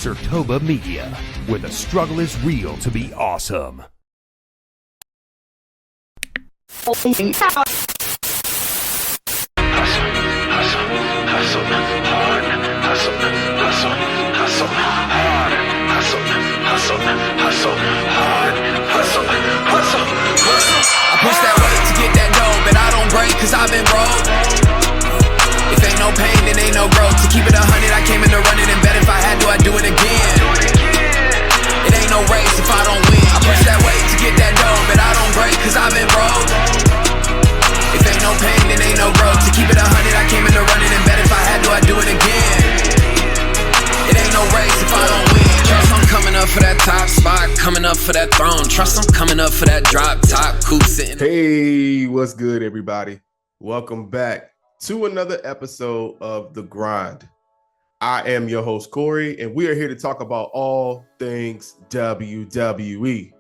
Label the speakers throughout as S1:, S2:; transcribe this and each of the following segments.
S1: Sertoba Media, where the struggle is real to be awesome.
S2: I push that weight to get that dough, but I don't break cause I've been broke. If ain't no pain, then ain't no growth. To keep it 100, I came in to run it and bet if I had to, I'd do it again. It ain't no race if I don't win. I push that weight to get that dough, but I don't break cause I've been broke. If ain't no pain, then ain't no growth. To keep it 100, I came in to run it and bet if I had to, I'd do it again. It ain't no race if I don't win. Trust I'm coming up for that top spot, coming up for that throne. Trust I'm coming up for that drop top, cool sitting.
S3: Hey, what's good, everybody? Welcome back to another episode of The Grind. I am your host, Korrey, and we are here to talk about all things WWE.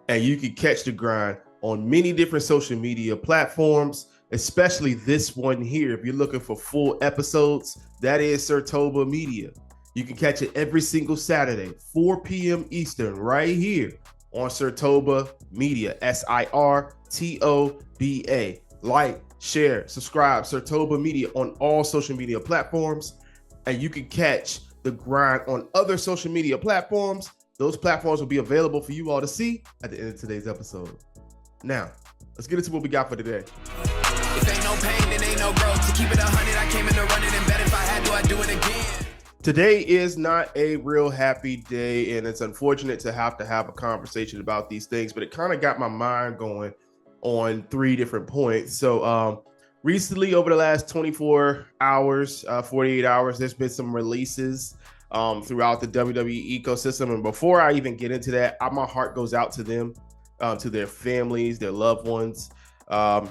S3: And you can catch The Grind on many different social media platforms, especially this one here. If you're looking for full episodes, that is Sertoba Media. You can catch it every single Saturday, 4 p.m. Eastern, right here on Sertoba Media, S-I-R-T-O-B-A. Like, share, subscribe, Sertoba Media on all social media platforms. And you can catch The Grind on other social media platforms. Those platforms will be available for you all to see at the end of today's episode. Now, let's get into what we got for today.
S2: If ain't no pain, then ain't no growth. To keep it 100, I came in to run it and bet if I had to, I'd do it again.
S3: Today is not a real happy day, and it's unfortunate to have a conversation about these things, but it kind of got my mind going on three different points. So recently, over the last 24 hours, 48 hours, there's been some releases throughout the WWE ecosystem. And before I even get into that, my heart goes out to them, to their families, their loved ones. I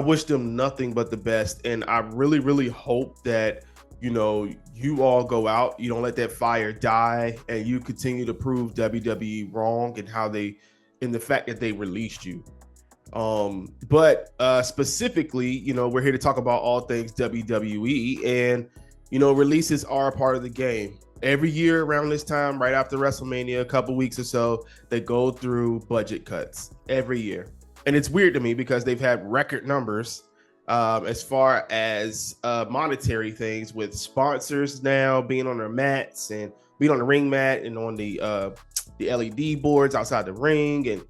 S3: wish them nothing but the best. And I really, really hope that, you know, you all go out, you don't let that fire die, and you continue to prove WWE wrong and in the fact that they released you. But specifically, you know, we're here to talk about all things WWE, and, you know, releases are a part of the game. Every year around this time, right after WrestleMania, a couple weeks or so, they go through budget cuts every year. And it's weird to me because they've had record numbers as far as monetary things, with sponsors now being on their mats and being on the ring mat and on the LED boards outside the ring and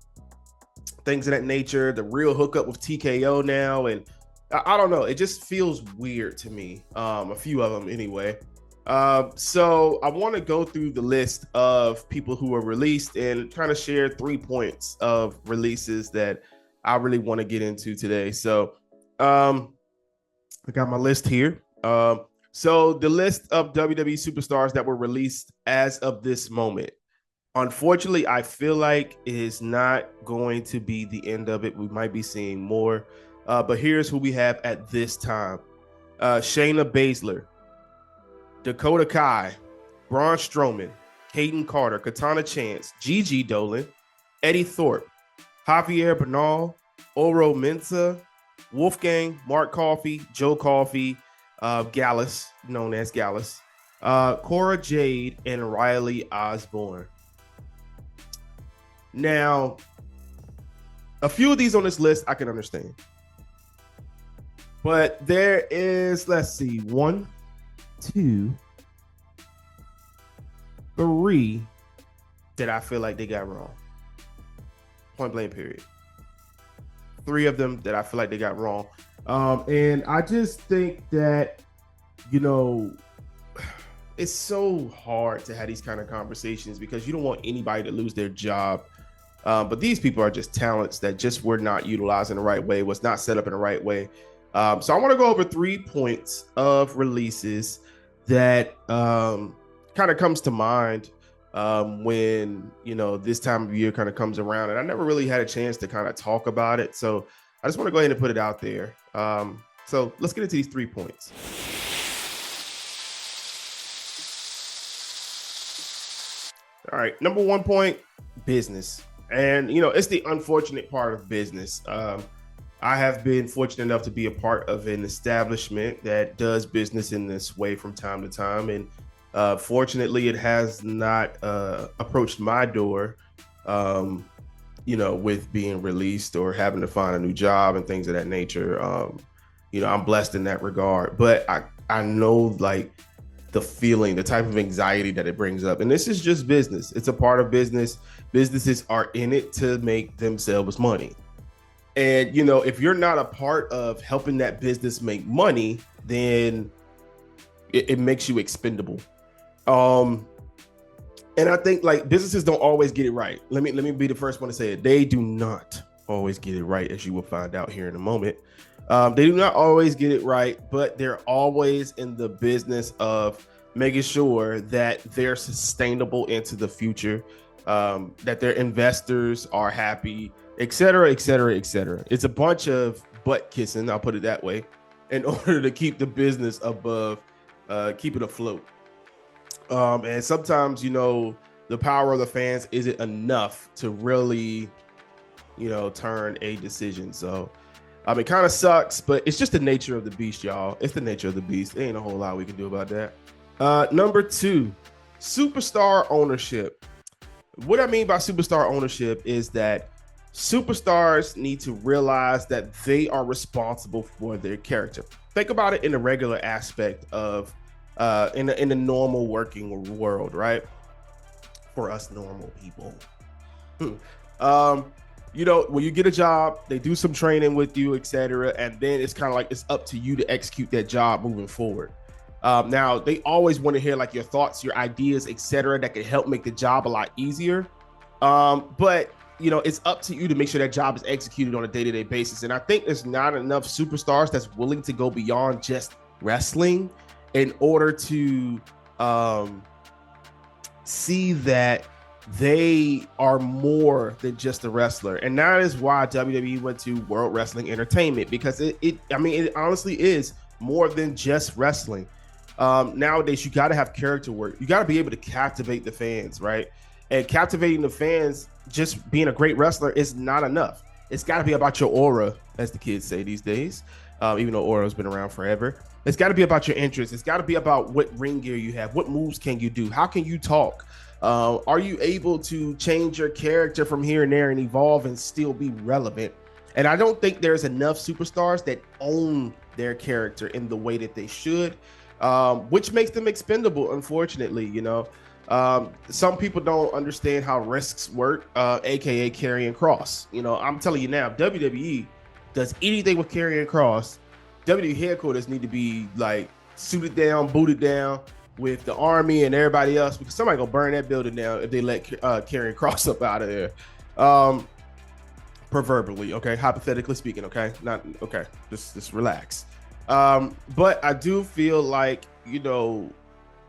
S3: things of that nature. The real hookup with TKO now, and I don't know, it just feels weird to me. A few of them anyway. So I want to go through the list of people who were released and kind of share 3 points of releases that I really want to get into today. So I got my list here. So the list of WWE superstars that were released as of this moment. Unfortunately, I feel like it is not going to be the end of it. We might be seeing more. But here's who we have at this time. Shayna Baszler, Dakota Kai, Braun Strowman, Kaden Carter, Katana Chance, Gigi Dolan, Eddie Thorpe, Javier Bernal, Oro Mensah, Wolfgang, Mark Coffey, Joe Coffey, Gallus, known as Gallus, Cora Jade, and Riley Osborne. Now, a few of these on this list I can understand. But there is, let's see, 1, 2, 3 that I feel like they got wrong. Point blank, period. 3 of them that I feel like they got wrong. And I just think that, you know, it's so hard to have these kind of conversations because you don't want anybody to lose their job. But these people are just talents that just were not utilized in the right way, was not set up in the right way. So I want to go over 3 points of releases that kind of comes to mind when, you know, this time of year kind of comes around. And I never really had a chance to kind of talk about it. So I just want to go ahead and put it out there. So let's get into these 3 points. All right. Number 1 point, business. And, you know, it's the unfortunate part of business. I have been fortunate enough to be a part of an establishment that does business in this way from time to time. And Fortunately, it has not approached my door, with being released or having to find a new job and things of that nature. I'm blessed in that regard, but I know like the feeling, the type of anxiety that it brings up. And this is just business. It's a part of business. Businesses are in it to make themselves money. And, if you're not a part of helping that business make money, then it makes you expendable. And I think like businesses don't always get it right. Let me be the first one to say it. They do not always get it right, as you will find out here in a moment. They do not always get it right, but they're always in the business of making sure that they're sustainable into the future, that their investors are happy, et cetera, et cetera, et cetera. It's a bunch of butt kissing, I'll put it that way, in order to keep the business above, keep it afloat. And sometimes, the power of the fans isn't enough to really, turn a decision. So, it kind of sucks, but it's just the nature of the beast, y'all. It's the nature of the beast. There ain't a whole lot we can do about that. Number 2, superstar ownership. What I mean by superstar ownership is that superstars need to realize that they are responsible for their character. Think about it in the regular aspect of in the normal working world, right? For us normal people. When you get a job, they do some training with you, etc., and then it's kind of like it's up to you to execute that job moving forward. Now, they always want to hear like your thoughts, your ideas, etc., that can help make the job a lot easier. But it's up to you to make sure that job is executed on a day-to-day basis. And I think there's not enough superstars that's willing to go beyond just wrestling in order to see that they are more than just a wrestler. And that is why WWE went to World Wrestling Entertainment, because it honestly is more than just wrestling. Nowadays, you got to have character work. You got to be able to captivate the fans, right? And captivating the fans, just being a great wrestler is not enough. It's got to be about your aura, as the kids say these days, even though aura's been around forever. It's got to be about your interests. It's got to be about what ring gear you have. What moves can you do? How can you talk? Are you able to change your character from here and there and evolve and still be relevant? And I don't think there's enough superstars that own their character in the way that they should, which makes them expendable, unfortunately. Some people don't understand how risks work, aka Karrion Kross. I'm telling you now, if WWE does anything with Karrion Kross, WWE headquarters need to be like suited down, booted down with the army and everybody else, because somebody gonna burn that building down if they let Karrion Kross up out of there. Proverbially, okay, hypothetically speaking, okay, not okay. Just relax. But I do feel like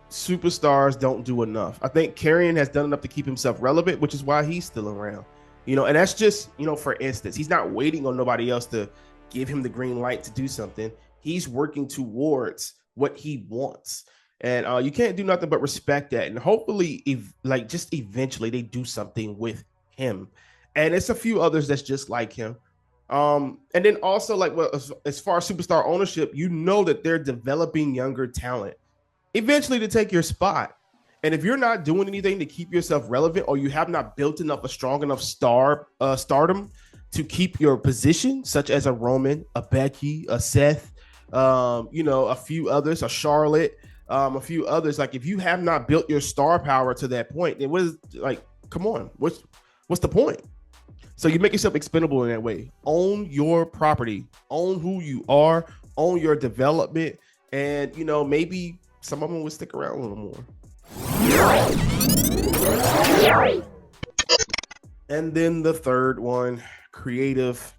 S3: superstars don't do enough. I think Karrion has done enough to keep himself relevant, which is why he's still around. And that's just for instance, he's not waiting on nobody else to give him the green light to do something. He's working towards what he wants. And you can't do nothing but respect that. And hopefully, just eventually they do something with him. And it's a few others that's just like him. And then also, as far as superstar ownership, that they're developing younger talent eventually to take your spot. And if you're not doing anything to keep yourself relevant, or you have not built a strong enough stardom to keep your position, such as a Roman, a Becky, a Seth, a few others, a Charlotte, a few others. Like, if you have not built your star power to that point, then come on, what's the point? So you make yourself expendable in that way. Own your property, own who you are, own your development, and maybe some of them will stick around a little more. And then the third one, creative.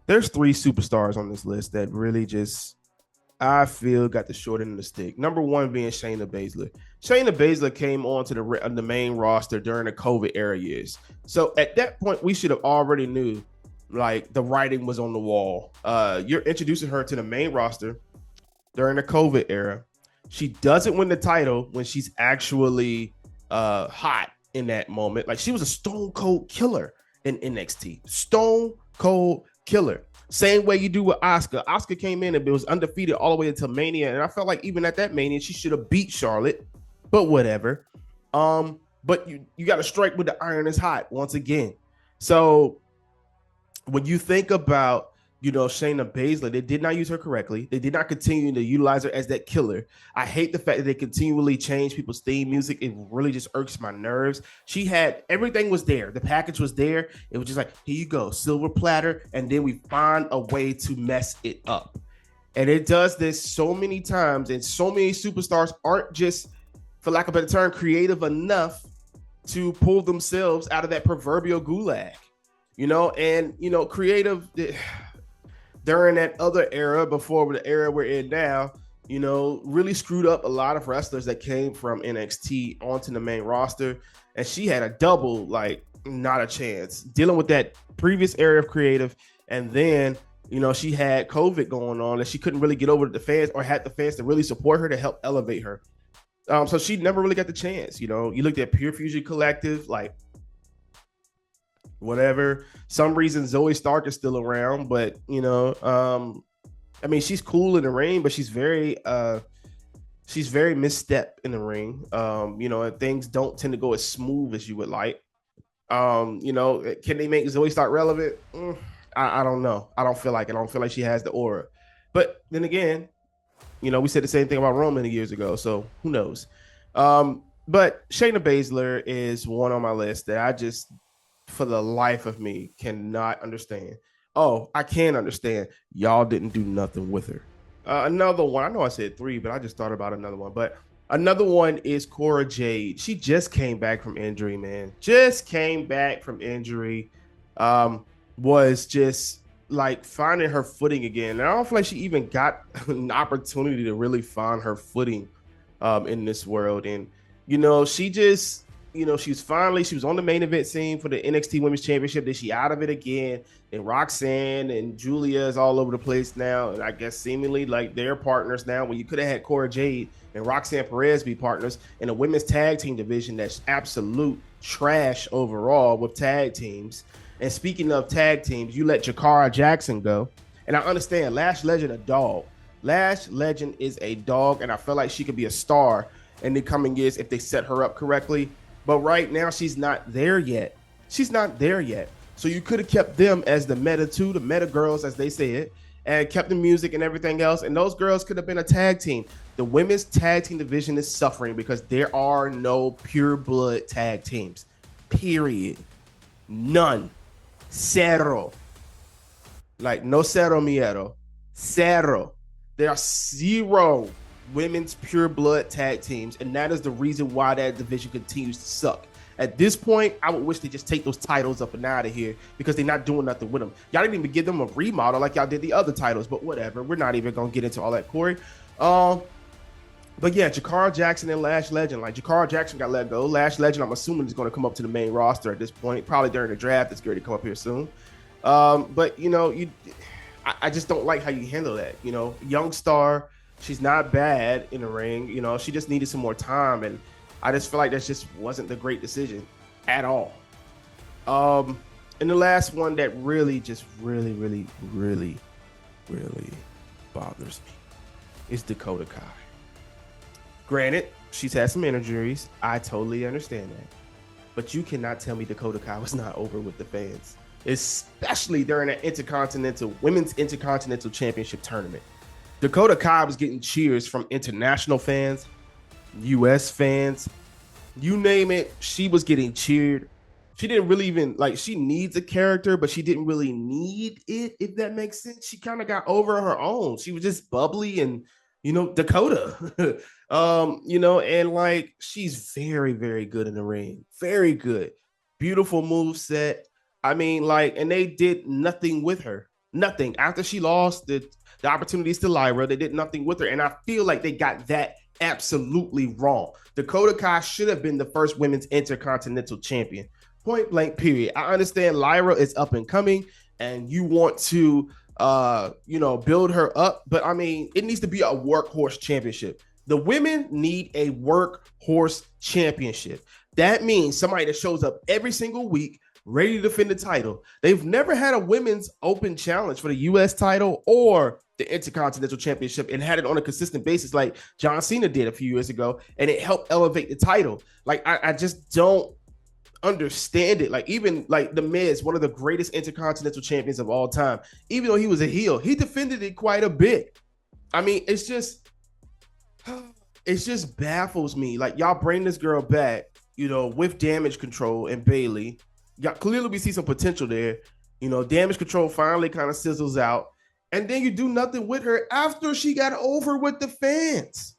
S3: There's 3 superstars on this list that really just, I feel, got the short end of the stick. Number 1 being Shayna Baszler. Shayna Baszler came on to the main roster during the COVID era years. So at that point, we should have already knew, the writing was on the wall. You're introducing her to the main roster during the COVID era. She doesn't win the title when she's actually hot in that moment. She was a stone cold killer in NXT. Stone cold killer. Same way you do with Asuka. Asuka came in and was undefeated all the way until Mania, and I felt like even at that Mania, she should have beat Charlotte, but whatever. But you got to strike with the iron is hot once again. So when you think about, Shayna Baszler, they did not use her correctly. They did not continue to utilize her as that killer. I hate the fact that they continually change people's theme music. It really just irks my nerves. She had everything was there. The package was there. It was just like, here you go, silver platter. And then we find a way to mess it up. And it does this so many times. And so many superstars aren't just, for lack of a better term, creative enough to pull themselves out of that proverbial gulag. Creative during that other era, before the era we're in now, really screwed up a lot of wrestlers that came from NXT onto the main roster. And she had a double, not a chance dealing with that previous era of creative. And then, she had COVID going on and she couldn't really get over to the fans or had the fans to really support her to help elevate her. So she never really got the chance. You looked at Pure Fusion Collective, whatever. Some reason Zoe Stark is still around, but she's cool in the ring, but she's very misstep in the ring. And things don't tend to go as smooth as you would like. Can they make Zoe Stark relevant? I don't know. I don't feel like it. I don't feel like she has the aura. But then again, we said the same thing about Roman years ago, so who knows? But Shayna Baszler is one on my list that I just, for the life of me, cannot understand. Oh, I can understand. Y'all didn't do nothing with her. Another one, I know I said 3, but I just thought about another one. But another one is Cora Jade. She just came back from injury, man. Just came back from injury. Was just finding her footing again. And I don't feel like she even got an opportunity to really find her footing in this world. And, she just, she was on the main event scene for the NXT Women's Championship. Then she out of it again. And Roxanne and Julia is all over the place now. And I guess seemingly they're partners now, when you could have had Cora Jade and Roxanne Perez be partners in a women's tag team division that's absolute trash overall with tag teams. And speaking of tag teams, you let Jakara Jackson go. And I understand Lash Legend a dog. Lash Legend is a dog, and I feel like she could be a star in the coming years if they set her up correctly. But right now, she's not there yet. She's not there yet. So you could have kept them as the meta 2, the meta girls, as they say it, and kept the music and everything else. And those girls could have been a tag team. The women's tag team division is suffering because there are no pure blood tag teams. Period. None. Cero. No cero miedo. Cero. There are 0 women's pure blood tag teams, and that is the reason why that division continues to suck. At this point, I would wish they just take those titles up and out of here because they're not doing nothing with them. Y'all didn't even give them a remodel like y'all did the other titles, but whatever. We're not even going to get into all that, Korrey. But yeah, Jakara Jackson and Lash Legend. Jakara Jackson got let go. Lash Legend, I'm assuming, is going to come up to the main roster at this point, probably during the draft. It's going to come up here soon. But, I just don't like how you handle that. Young star, she's not bad in the ring. She just needed some more time. And I just feel like that just wasn't the great decision at all. And the last one that really bothers me is Dakota Kai. Granted, she's had some injuries. I totally understand that. But you cannot tell me Dakota Kai was not over with the fans, especially during that Women's Intercontinental Championship tournament. Dakota Kai was getting cheers from international fans, US fans, you name it. She was getting cheered. She didn't really even, she needs a character, but she didn't really need it, if that makes sense. She kind of got over her own. She was just bubbly and, Dakota. And she's very, very good in the ring. Very good. Beautiful move set. And they did nothing with her. Nothing. After she lost the opportunities to Lyra, they did nothing with her. And I feel like they got that absolutely wrong. Dakota Kai should have been the first women's intercontinental champion. Point blank, period. I understand Lyra is up and coming and you want to build her up, but it needs to be a workhorse championship. The women need a workhorse championship. That means somebody that shows up every single week, ready to defend the title. They've never had a women's open challenge for the U.S. title or the Intercontinental Championship and had it on a consistent basis like John Cena did a few years ago, and it helped elevate the title. Like, I just don't understand it. Like, even like The Miz, one of the greatest Intercontinental champions of all time, even though he was a heel, he defended it quite a bit. I mean, it just baffles me. Like, y'all bring this girl back, you know, with Damage Control and Bayley. Y'all clearly we see some potential there. You know, Damage Control finally kind of sizzles out, and then you do nothing with her after she got over with the fans.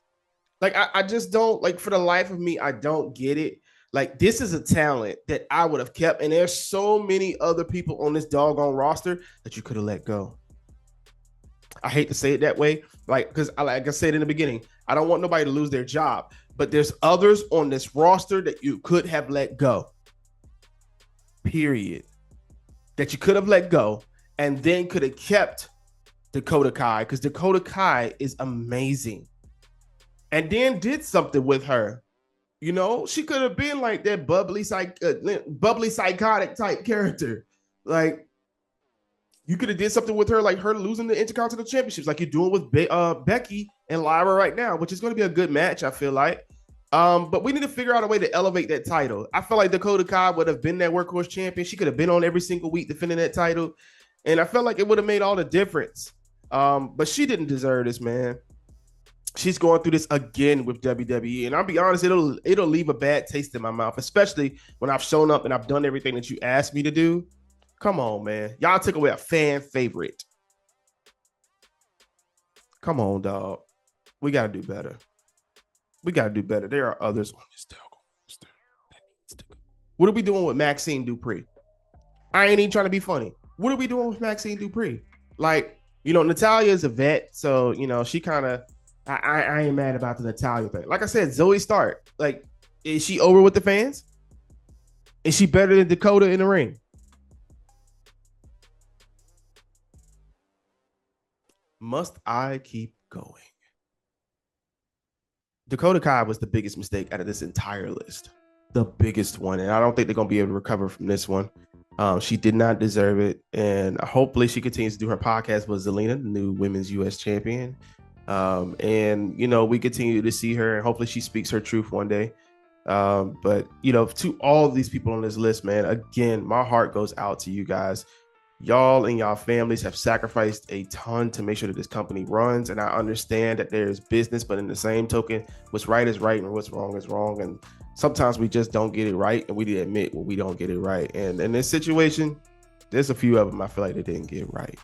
S3: Like, I just don't, like, for the life of me, I don't get it. Like, this is a talent that I would have kept, and there's so many other people on this doggone roster that you could have let go. I hate to say it that way, like, because like I said in the beginning, I don't want nobody to lose their job, but there's others on this roster that you could have let go. Period. That you could have let go and then could have kept Dakota Kai, because Dakota Kai is amazing. And then did something with her. You know, she could have been like that bubbly psychotic type character. Like, you could have did something with her, like her losing the Intercontinental Championships, like you're doing with Becky and Lyra right now, which is going to be a good match, I feel like. But we need to figure out a way to elevate that title. I feel like Dakota Kai would have been that workhorse champion. She could have been on every single week defending that title, and I felt like it would have made all the difference. But she didn't deserve this, man. She's going through this again with WWE, and I'll be honest, it'll leave a bad taste in my mouth, especially when I've shown up and I've done everything that you asked me to do. Come on, man. Y'all took away a fan favorite. Come on, dog. We got to do better. We got to do better. There are others on this roster. What are we doing with Maxine Dupree? I ain't even trying to be funny. What are we doing with Maxine Dupree? Like, you know, Natalya is a vet, so, you know, she kind of, I ain't mad about the Natalya thing. Like I said, Zoe Stark, like, is she over with the fans? Is she better than Dakota in the ring? Must I keep going? Dakota Kai was the biggest mistake out of this entire list. The biggest one. And I don't think they're going to be able to recover from this one. She did not deserve it. And hopefully she continues to do her podcast with Zelina, the new women's U.S. champion. And, you know, we continue to see her, and hopefully she speaks her truth one day. But, you know, to all these people on this list, man, again, my heart goes out to you guys. Y'all and y'all families have sacrificed a ton to make sure that this company runs. And I understand that there's business, but in the same token, what's right is right and what's wrong is wrong. And sometimes we just don't get it right. And we need to admit when we don't get it right. And in this situation, there's a few of them I feel like they didn't get right.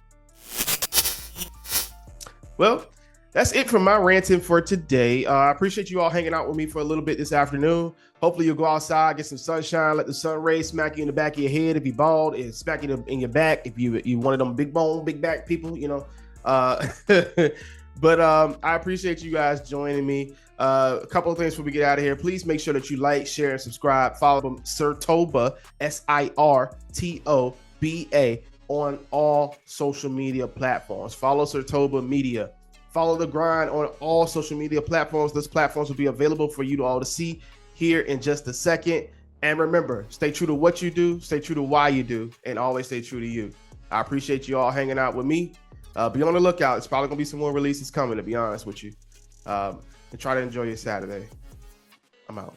S3: Well, that's it from my ranting for today. I appreciate you all hanging out with me for a little bit this afternoon. Hopefully you'll go outside, get some sunshine, let the sun rays smack you in the back of your head. If you're bald, it smack you in your back. If you one of them big bone, big back people, you know. But I appreciate you guys joining me. A couple of things before we get out of here. Please make sure that you like, share, and subscribe. Follow Sirtoba, Sirtoba, on all social media platforms. Follow Sirtoba Media. Follow The Grind on all social media platforms. Those platforms will be available for you all to see here in just a second. And remember, stay true to what you do, stay true to why you do, and always stay true to you. I appreciate you all hanging out with me. Be on the lookout. It's probably going to be some more releases coming, to be honest with you. And try to enjoy your Saturday. I'm out.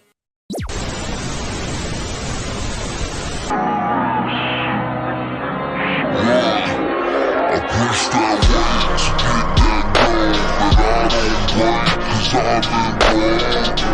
S4: I push that weight to get that goal, but I don't break 'cause I've been wrong.